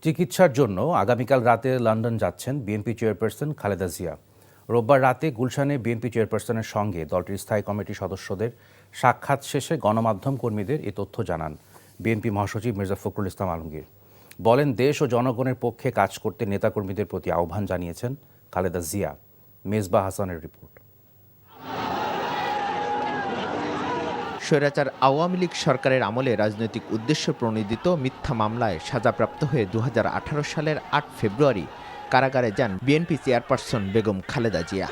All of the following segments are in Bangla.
চিকিৎসার জন্য আগামীকাল রাতে লন্ডন যাচ্ছেন বিএনপি চেয়ারপারসন খালেদা জিয়া। রোববার রাতে গুলশানে বিএনপি চেয়ারপারসনের সঙ্গে দলটির স্থায়ী কমিটির সদস্যদের সাক্ষাৎ শেষে গণমাধ্যম কর্মীদের এ তথ্য জানান বিএনপি মহাসচিব মির্জা ফখরুল ইসলাম আলমগীর। বলেন, দেশ ও জনগণের পক্ষে কাজ করতে নেতাকর্মীদের প্রতি আহ্বান জানিয়েছেন খালেদা জিয়া। মেজবা হাসানের রিপোর্ট। স্বৈরাচার আওয়ামী লীগ সরকারের আমলে রাজনৈতিক উদ্দেশ্য প্রণোদিত মিথ্যা মামলায় সাজাপ্রাপ্ত হয়ে 2018 সালের 8 ফেব্রুয়ারি কারাগারে যান বিএনপি চেয়ারপারসন বেগম খালেদা জিয়া।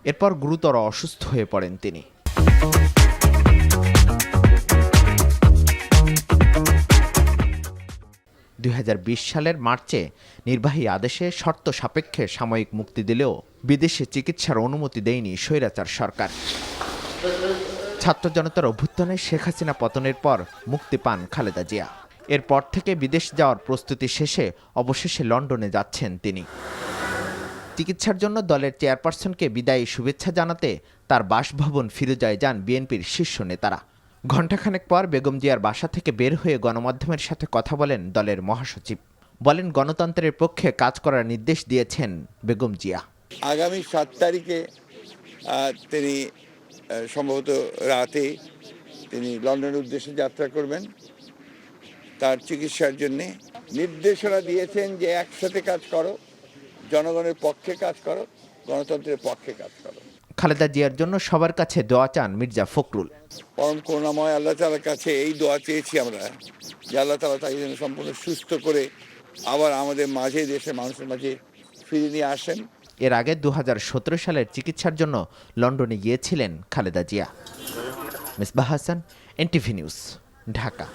এরপর গুরুতর অসুস্থ হয়ে পড়েন তিনি। সালের মার্চে নির্বাহী আদেশে শর্ত সাপেক্ষে সাময়িক মুক্তি দিলেও বিদেশে চিকিৎসার অনুমতি দেয়নি স্বৈরাচার সরকার। ছাত্র জনতার অভ্যুত্থানে শেখ হাসিনা পতনের পর মুক্তি পান খালেদা জিয়া। এরপর থেকে বিদেশ যাওয়ার প্রস্তুতি শেষে অবশেষে লন্ডনে যাচ্ছেন তিনি। চিকিৎসার জন্য দলের চেয়ারপারসনকে বিদায়ী শুভেচ্ছা জানাতে তার বাসভবন ফিরোজায় যান বিএনপির শীর্ষ নেতারা। ঘণ্টাখানেক পর বেগম জিয়ার বাসা থেকে বের হয়ে গণমাধ্যমের সাথে কথা বলেন দলের মহাসচিব। বলেন, গণতন্ত্রের পক্ষে কাজ করার নির্দেশ দিয়েছেন বেগম জিয়া। আগামী 7 তারিখে তিনি সম্ভবত রাতে তিনি লন্ডনের উদ্দেশ্যে যাত্রা করবেন। তার চিকিৎসার জন্যে নির্দেশনা দিয়েছেন যে একসাথে কাজ করো, জনগণের পক্ষে কাজ করো, গণতন্ত্রের পক্ষে কাজ করো। খালেদা জিয়ার জন্য সবার কাছে দোয়া চান মির্জা ফখরুল। পরম করুণাময় আল্লাহ তাআলার কাছে এই দোয়া চেয়েছি আমরা, যে আল্লাহ তাআলা তাকে যেন সম্পূর্ণ সুস্থ করে আবার আমাদের মাঝে, দেশের মানুষের মাঝে ফিরিয়ে নিয়ে আসেন। এর আগে 2017 সালের চিকিৎসার জন্য লন্ডনে গিয়েছিলেন খালেদা জিয়া। Mezba Hasan, NTV news, Dhaka.